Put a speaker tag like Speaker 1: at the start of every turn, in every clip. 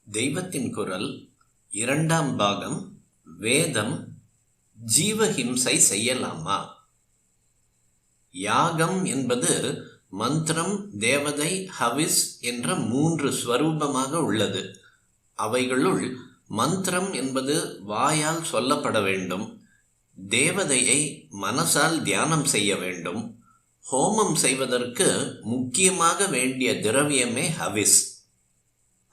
Speaker 1: தெய்வத்தின் குரல் இரண்டாம் பாகம். வேதம் ஜீவஹிம்சை செய்யலாமா? யாகம் என்பது மந்திரம், தேவதை, ஹவிஸ் என்ற 3 ஸ்வரூபமாக உள்ளது. அவைகளுள் மந்திரம் என்பது வாயால் சொல்லப்பட வேண்டும், தேவதையை மனசால் தியானம் செய்ய வேண்டும். ஹோமம் செய்வதற்கு முக்கியமாக வேண்டிய திரவியமே ஹவிஸ்.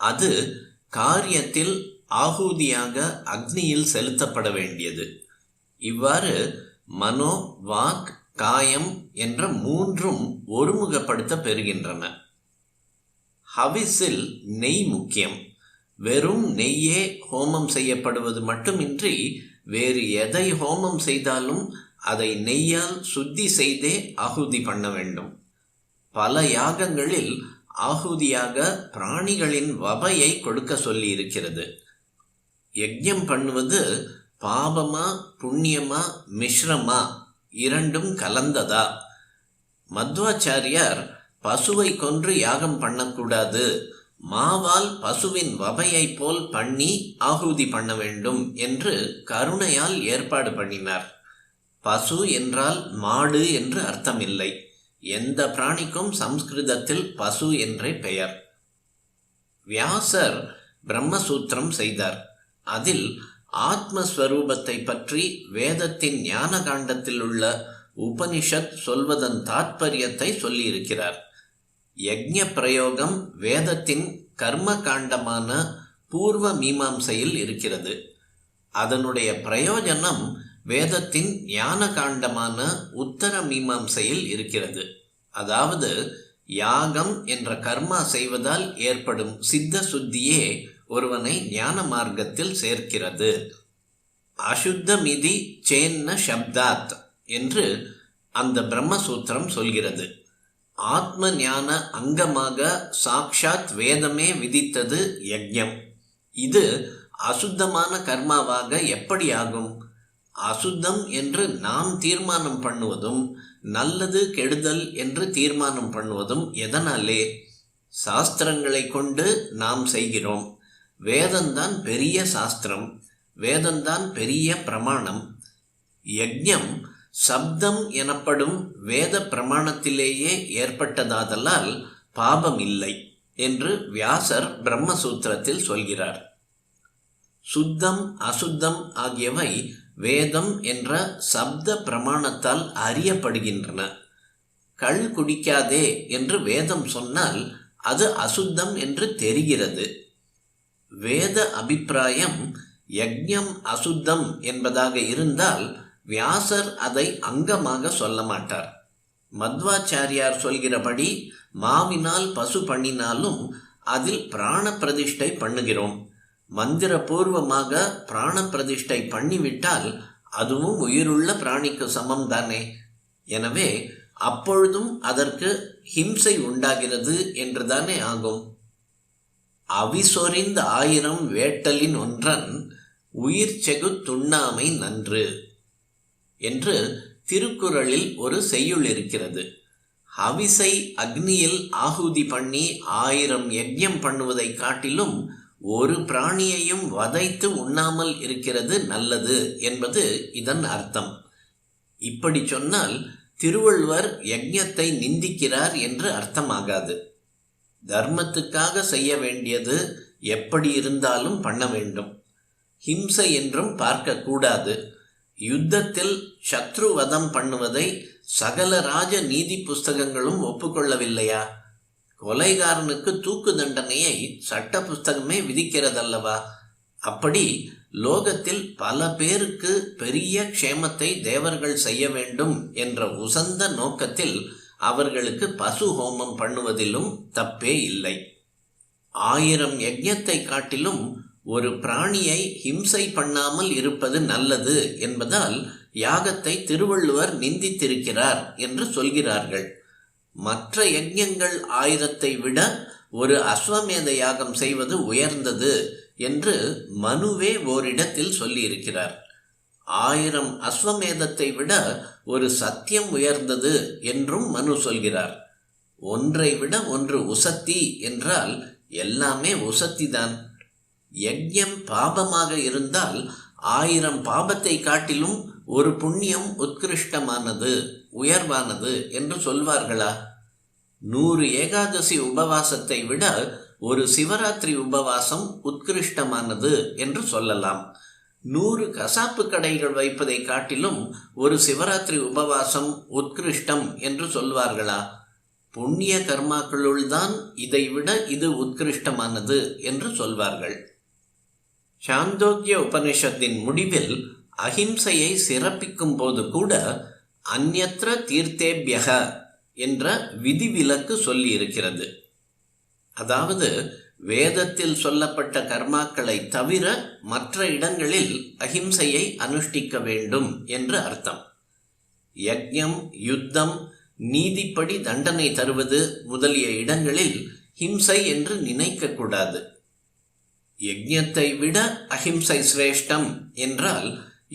Speaker 1: அது காரியத்தில் ஆகுதியாக அக்னியில் செலுத்தப்பட வேண்டியது. இவ்வாறு மனோ, வாக், காயம் என்ற 3ம் ஒருமுகப்படுத்த பெறுகின்றன. ஹவிஸில் நெய் முக்கியம். வெறும் நெய்யே ஹோமம் செய்யப்படுவது மட்டுமின்றி வேறு எதை ஹோமம் செய்தாலும் அதை நெய்யால் சுத்தி செய்தே ஆகுதி பண்ண வேண்டும். பல யாகங்களில் ஆகுதியாக பிராணிகளின் வபையை கொடுக்க சொல்லி இருக்கிறது. யஜ்ஞம் பண்ணுவது பாபமா புண்ணியமா மிஸ்ரமா, 2ம் கலந்ததா? மத்வாச்சாரியார் பசுவை கொன்று யாகம் பண்ணக்கூடாது, மாவால் பசுவின் வபையை போல் பண்ணி ஆகுதி பண்ண வேண்டும் என்று கருணையால் ஏற்பாடு பண்ணினார். பசு என்றால் மாடு என்று அர்த்தமில்லை. எந்த பிராணிக்கும் சம்ஸ்கிருதத்தில் பசு என்றே பெயர். வியாசர் பிரம்மசூத்திரம் செய்தார். அதில் ஆத்மஸ்வரூபத்தை பற்றி வேதத்தின் ஞான காண்டத்தில் உள்ள உபனிஷத் சொல்வதன் தாத்பரியத்தை சொல்லியிருக்கிறார். யஜ்ஞ பிரயோகம் வேதத்தின் கர்ம காண்டமான பூர்வ மீமாம்சையில் இருக்கிறது. அதனுடைய பிரயோஜனம் வேதத்தின் ஞான காண்டமான உத்தர மீமாம்சையில் இருக்கிறது. அதாவது யாகம் என்ற கர்மா செய்வதால் ஏற்படும் சித்த சுத்தியே ஒருவனை ஞான மார்க்கத்தில் சேர்க்கிறது. அசுத்தமிதி சேன்ன சப்தாத் என்று அந்த பிரம்மசூத்திரம் சொல்கிறது. ஆத்ம ஞான அங்கமாக சாக்ஷாத் வேதமே விதித்தது யஜ்ஞம். இது அசுத்தமான கர்மாவாக எப்படி ஆகும்? அசுத்தம் என்று நாம் தீர்மானம் பண்ணுவதும் நல்லது கெடுதல் என்று தீர்மானம் பண்ணுவதும் எதனாலே? சாஸ்திரங்களை கொண்டு நாம் செய்கிறோம். வேதம்தான் பெரிய சாஸ்திரம், வேதம்தான் பெரிய பிரமாணம். யஜ்ஞம் சப்தம் எனப்படும் வேத பிரமாணத்திலேயே ஏற்பட்டதாதலால் பாபம் இல்லை என்று வியாசர் பிரம்மசூத்திரத்தில் சொல்கிறார். சுத்தம் அசுத்தம் ஆகியவை வேதம் என்ற சப்த பிரமாணத்தால் அறியப்படுகின்றன. கள் குடிக்காதே என்று வேதம் சொன்னால் அது அசுத்தம் என்று தெரிகிறது. வேத அபிப்பிராயம் யஜ்ஞம் அசுத்தம் என்பதாக இருந்தால் வியாசர் அதை அங்கமாக சொல்ல மாட்டார். மத்வாச்சாரியார் சொல்கிறபடி மாவினால் பசு பண்ணினாலும் அதில் பிராண பிரதிஷ்டை பண்ணுகிறோம். மந்திரபூர்வமாக பிராண பிரதிஷ்டை பண்ணிவிட்டால் அதுவும் உயிருள்ள பிராணிக்கு சமம் தானே. எனவே அப்பொழுதும் அதற்கு ஹிம்சை உண்டாகிறது என்றுதானே ஆகும். அவிசொரிந்த 1000 வேட்டலின் ஒன்றன் உயிர் செகு துண்ணாமை நன்று என்று திருக்குறளில் ஒரு செய்யுள் இருக்கிறது. ஹவிசை அக்னியில் ஆகுதி பண்ணி 1000 யஜ்ஞம் பண்ணுவதை காட்டிலும் ஒரு பிராணியையும் வதைத்து உண்ணாமல் இருக்கிறது நல்லது என்பது இதன் அர்த்தம். இப்படி சொன்னால் திருவள்ளுவர் யஜ்ஞத்தை நிந்திக்கிறார் என்று அர்த்தமாகாது. தர்மத்துக்காக செய்ய வேண்டியது எப்படி இருந்தாலும் பண்ண வேண்டும். ஹிம்சை என்றும் பார்க்கக்கூடாது. யுத்தத்தில் சத்ருவதம் பண்ணுவதை சகல ராஜ நீதி புஸ்தகங்களும் ஒப்புக்கொள்ளவில்லையா? கொலைகாரனுக்கு தூக்கு தண்டனையை சட்ட புஸ்தகமே விதிக்கிறதல்லவா? அப்படி லோகத்தில் பல பேருக்கு பெரிய க்ஷேமத்தை தேவர்கள் செய்ய வேண்டும் என்ற உசந்த நோக்கத்தில் அவர்களுக்கு பசு ஹோமம் பண்ணுவதிலும் தப்பே இல்லை. 1000 யஜ்ஞத்தை காட்டிலும் ஒரு பிராணியை ஹிம்சை பண்ணாமல் இருப்பது நல்லது என்பதால் யாகத்தை திருவள்ளுவர் நிந்தித்திருக்கிறார் என்று சொல்கிறார்கள். மற்ற யஜ்ஞங்கள் 1000ஐ விட ஒரு அஸ்வமேத யாகம் செய்வது உயர்ந்தது என்று மனுவே ஓரிடத்தில் சொல்லியிருக்கிறார். 1000 அஸ்வமேதத்தை விட ஒரு சத்தியம் உயர்ந்தது என்றும் மனு சொல்கிறார். ஒன்றை விட ஒன்று உசத்தி என்றால் எல்லாமே உசத்திதான். யஜ்யம் பாபமாக இருந்தால் 1000 பாபத்தை காட்டிலும் ஒரு புண்ணியம் உத்கிருஷ்டமானது, உயர்வானது என்று சொல்வார்களா? 100 ஏகாதசி உபவாசத்தை விட ஒரு சிவராத்திரி உபவாசம் உத்கிருஷ்டமானது என்று சொல்லலாம். 100 கசாப்பு கடைகள் வைப்பதை காட்டிலும் ஒரு சிவராத்திரி உபவாசம் உத்கிருஷ்டம் என்று சொல்வார்களா? புண்ணிய கர்மாக்களுள்தான் இதைவிட இது உத்கிருஷ்டமானது என்று சொல்வார்கள். சாந்தோக்கிய உபனிஷத்தின் முடிவில் அஹிம்சையை சிறப்பிக்கும் போது கூட அந்யத்ர தீர்த்தேபியக என்ற விதிவிலக்கு சொல்லி இருக்கிறது. அதாவது வேதத்தில் சொல்லப்பட்ட கர்மாக்களை தவிர மற்ற இடங்களில் அஹிம்சையை அனுஷ்டிக்க வேண்டும் என்று அர்த்தம். யஜ்ஞம், யுத்தம், நீதிப்படி தண்டனை தருவது முதலிய இடங்களில் ஹிம்சை என்று நினைக்கக்கூடாது. யஜ்ஞத்தை விட அஹிம்சை சிரேஷ்டம் என்றால்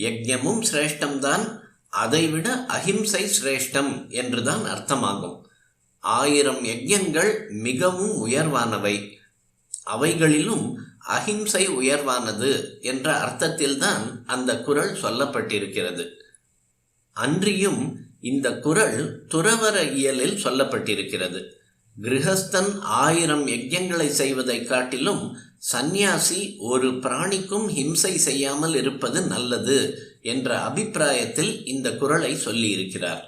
Speaker 1: யஜ்ஞமும் சிரேஷ்டம்தான், அதைவிட அஹிம்சை சிரேஷ்டம் என்றுதான் அர்த்தமாகும். 1000 யஜ்ஞங்கள் மிகவும் உயர்வானவை, அவைகளிலும் அஹிம்சை உயர்வானது என்ற அர்த்தத்தில்தான் அந்த குறள் சொல்லப்பட்டிருக்கிறது. அன்றியும் இந்த குறள் துறவற இயலில் சொல்லப்பட்டிருக்கிறது. கிரகஸ்தன் 1000 யஜ்ஞங்களை செய்வதை காட்டிலும் சந்நியாசி ஒரு பிராணிக்கும் ஹிம்சை செய்யாமல் இருப்பது நல்லது என்ற அபிப்பிராயத்தில் இந்த குறளை சொல்லியிருக்கிறார்.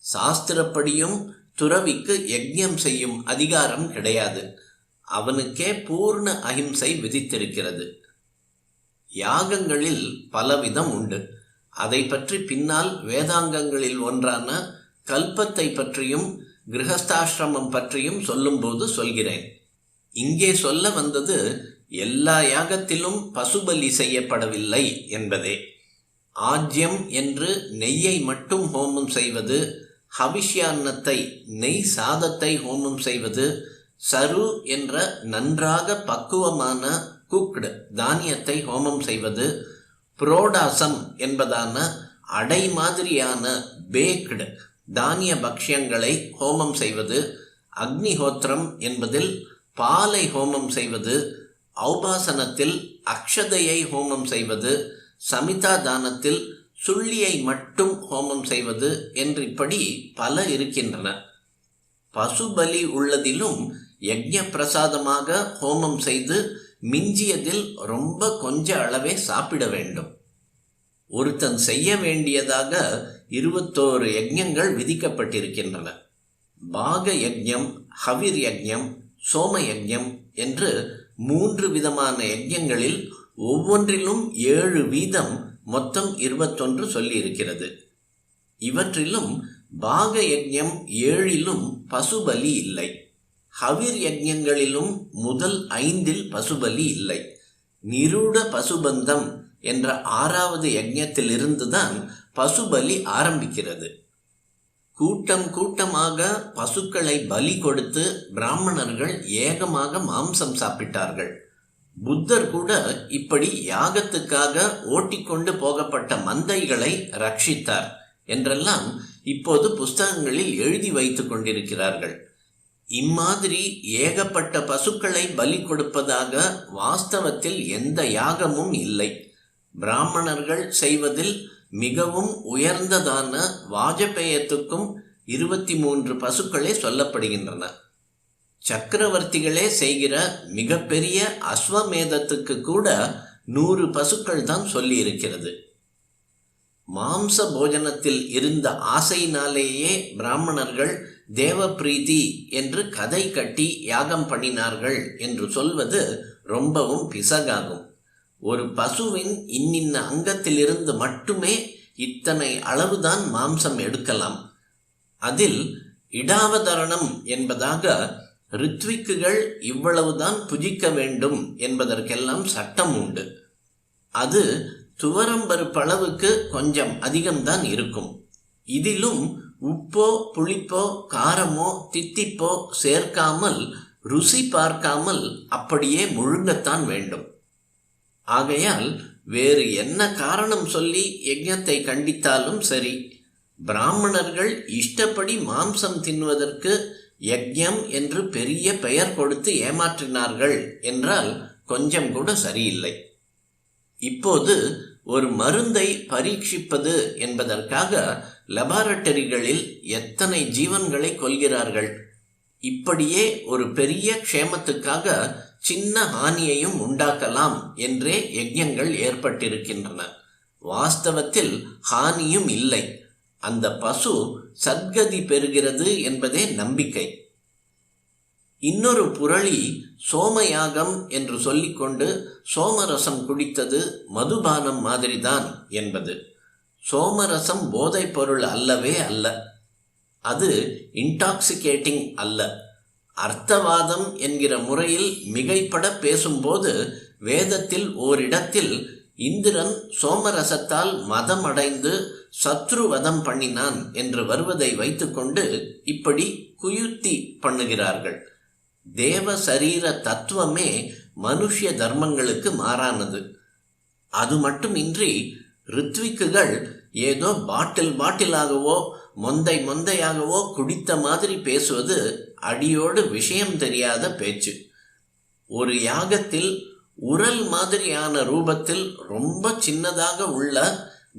Speaker 1: சாஸ்திரப்படியும் துறவிக்கு யஜ்ஞம் செய்யும் அதிகாரம் கிடையாது. அவனுக்கே பூர்ண அஹிம்சை விதித்திருக்கிறது. யாகங்களில் பலவிதம் உண்டு. அதை பற்றி பின்னால் வேதாங்கங்களில் ஒன்றான கல்பத்தை பற்றியும் கிரகஸ்தாசிரமம் பற்றியும் சொல்லும்போது சொல்கிறேன். இங்கே சொல்ல வந்தது எல்லா யாகத்திலும் பசுபலி செய்யப்படவில்லை என்பதே. ஆஜ்யம் என்று நெய்யை மட்டும் ஹோமம் செய்வது, ஹவிஷ்யான்னத்தை நெய் சாதத்தை ஹோமம் செய்வது, சரு என்ற நன்றாக பக்குவமான குக்டு தானியத்தை ஹோமம் செய்வது, புரோடாசம் என்பதான அடை மாதிரியான பேக்டு தானிய பக்ஷ்யங்களை ஹோமம் செய்வது, அக்னிஹோத்திரம் என்பதில் பாலை ஹோமம் செய்வது, ஔபாசனத்தில் அக்ஷதையை ஹோமம் செய்வது, சமிதா தானத்தில் சுள்ளியை மட்டும் ஹோமம் செய்வது என்று இப்படி பல இருக்கின்றன. பசுபலி உள்ளதிலும் யஜ்ஞ பிரசாதமாக ஹோமம் செய்து மிஞ்சியதில் ரொம்ப கொஞ்ச அளவே சாப்பிட வேண்டும். ஒருத்தன் செய்ய வேண்டியதாக 21 யஜ்ஞங்கள் விதிக்கப்பட்டிருக்கின்றன. பாக யஜ்ஞம், ஹவிர் யஜ்ஞம், சோம யஜ்ஞம் என்று 3 விதமான யஜ்ஞங்களில் ஒவ்வொன்றிலும் 7 வீதம் மொத்தம் 21 சொல்லியிருக்கிறது. இவற்றிலும் பாக யஜ்ஞம் 7லும் பசுபலி இல்லை. ஹவிர் யஜ்ஞங்களிலும் முதல் 5ல் பசுபலி இல்லை. நிரூட பசுபந்தம் என்ற 6வது யஜ்ஞத்திலிருந்துதான் பசுபலி ஆரம்பிக்கிறது. கூட்டம் கூட்டமாக பசுக்களை பலி கொடுத்து பிராமணர்கள் ஏகமாக மாம்சம் சாப்பிட்டார்கள். புத்தர் கூட இப்படி யாகத்துக்காக ஓட்டிக்கொண்டு போகப்பட்ட மந்தைகளை ரட்சித்தார் என்றெல்லாம் இப்போது புஸ்தகங்களில் எழுதி வைத்து கொண்டிருக்கிறார்கள். இம்மாதிரி ஏகப்பட்ட பசுக்களை பலி கொடுப்பதாக வாஸ்தவத்தில் எந்த யாகமும் இல்லை. பிராமணர்கள் செய்வதில் மிகவும் உயர்ந்ததான வாஜபேயத்துக்கும் 23 பசுக்களே சொல்லப்படுகின்றன. சக்கரவர்த்திகளே செய்கிற மிகப்பெரிய அஸ்வமேதத்துக்கு கூட 100 பசுக்கள் தான் சொல்லி இருக்கிறது. மாம்ச போஜனத்தில் இருந்த ஆசையினாலேயே பிராமணர்கள் தேவப்பிரீதி என்று கதை கட்டி யாகம் பண்ணினார்கள் என்று சொல்வது ரொம்பவும் பிசகாகும். ஒரு பசுவின் இன்னின்ன அங்கத்திலிருந்து மட்டுமே இத்தனை அளவுதான் மாம்சம் எடுக்கலாம். அதில் இடாவதரணம் என்பதாக ரித்விக்குகள் இவ்வளவுதான் புஜிக்க வேண்டும் என்பதற்கெல்லாம் சட்டம் உண்டு. அது துவரம்பருப்பளவுக்கு கொஞ்சம் அதிகம்தான் இருக்கும். இதிலும் உப்போ புளிப்போ காரமோ தித்திப்போ சேர்க்காமல் ருசி பார்க்காமல் அப்படியே முழுங்கத்தான் வேண்டும். ஆகையால் வேறு என்ன காரணம் சொல்லி யஜ்ஞத்தை கண்டித்தாலும் சரி, பிராமணர்கள் இஷ்டப்படி மாம்சம் தின்வதற்கு யஜ்ஞம் என்று பெரிய பெயர் கொடுத்து ஏமாற்றினார்கள் என்றால் கொஞ்சம் கூட சரியில்லை. இப்போது ஒரு மருந்தை பரீட்சிப்பது என்பதற்காக லெபார்டரிகளில் எத்தனை ஜீவன்களை கொல்கிறார்கள். இப்படியே ஒரு பெரிய க்ஷேமத்துக்காக சின்ன ஹானியையும் உண்டாக்கலாம் என்றே யஜ்ஞங்கள் ஏற்பட்டிருக்கின்றன. வாஸ்தவத்தில் ஹானியும் இல்லை. அந்த பசு சத்கதி பெறுகிறது என்பதே நம்பிக்கை. இன்னொரு புரளி சோமயாகம் என்று சொல்லிக்கொண்டு சோமரசம் குடித்தது மதுபானம் மாதிரிதான் என்பது. சோமரசம் போதைப் பொருள் அல்லவே அல்ல. அது இன்டாக்சிகேட்டிங் அல்ல. அர்த்தவாதம் என்கிற முறையில் மிகைப்பட பேசும்போது வேதத்தில் ஓரிடத்தில் இந்திரன் சோமரசத்தால் மதம் அடைந்து சத்ருவதம் பண்ணினான் என்று வருவதை வைத்துக்கொண்டு இப்படி குயுக்தி பண்ணுகிறார்கள். தேவ சரீர தத்துவமே மனுஷ்ய தர்மங்களுக்கு மாறானது. அது மட்டுமின்றி ரித்விக்குகள் ஏதோ பாட்டிலாகவோ மொந்தையாகவோ குடித்த மாதிரி பேசுவது அடியோடு விஷயம் தெரியாத பேச்சு. ஒரு யாகத்தில் உரல் மாதிரியான ரூபத்தில் ரொம்ப சின்னதாக உள்ள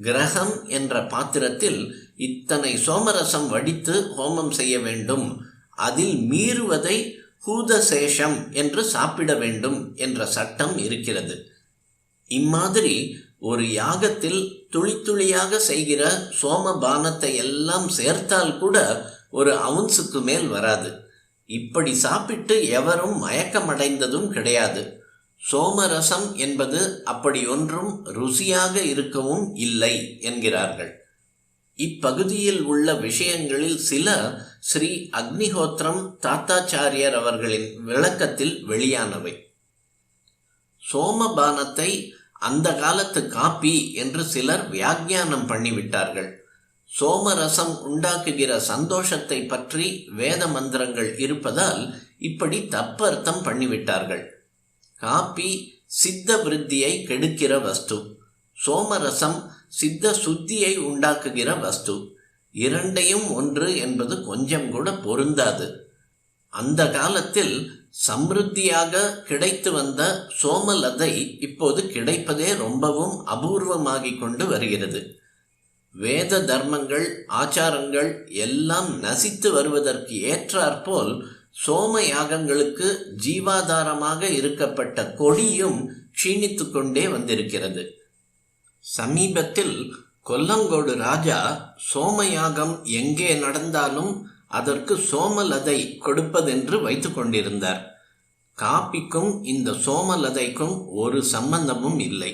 Speaker 1: கிரகம் என்ற பாத்திரத்தில் இத்தனை சோமரசம் வடித்து ஹோமம் செய்ய வேண்டும், அதில் மீறுவதை ஹூதசேஷம் என்று சாப்பிட வேண்டும் என்ற சட்டம் இருக்கிறது. இம்மாதிரி ஒரு யாகத்தில் துளியாக செய்கிற சோமபானத்தை எல்லாம் சேர்த்தால் கூட ஒரு அவுன்ஸுக்கு மேல் வராது. இப்படி சாப்பிட்டு எவரும் மயக்கமடைந்ததும் கிடையாது. சோமரசம் என்பது அப்படி ஒன்றும் ருசியாக இருக்கவும் இல்லை என்கிறார்கள். இப்பகுதியில் உள்ள விஷயங்களில் சில ஸ்ரீ அக்னிஹோத்திரம் தாத்தாச்சாரியர் அவர்களின் விளக்கத்தில் வெளியானவை. சோமபானத்தை அந்த காலத்து காப்பி என்று சிலர் வியாக்கியானம் பண்ணிவிட்டார்கள். சோமரசம் உண்டாக்குகிற சந்தோஷத்தை பற்றி வேத மந்திரங்கள் இருப்பதால் இப்படி தப்பர்த்தம் பண்ணிவிட்டார்கள். காப்பி சித்த விருத்தியை கெடுக்கிற வஸ்து, சோமரசம் சித்த சுத்தியை உண்டாக்குகிற வஸ்து. இரண்டையும் ஒன்று என்பது கொஞ்சம் கூட பொருந்தாது. அந்த காலத்தில் சம்ருத்தியாக கிடைத்து வந்த சோமலதை இப்போது கிடைப்பதே ரொம்பவும் அபூர்வமாகிக் கொண்டு வருகிறது. வேத தர்மங்கள் ஆச்சாரங்கள் எல்லாம் நசித்து வருவதற்கு ஏற்றாற்போல் சோம யாகங்களுக்கு ஜீவாதாரமாக இருக்கப்பட்ட கொடியும் க்ஷீணித்து கொண்டே வந்திருக்கிறது. சமீபத்தில் கொல்லங்கோடு ராஜா சோமயாகம் எங்கே நடந்தாலும் அதற்கு சோமலதை கொடுப்பதென்று வைத்து கொண்டிருந்தார். காப்பிக்கும் இந்த சோமலதைக்கும் ஒரு சம்பந்தமும் இல்லை.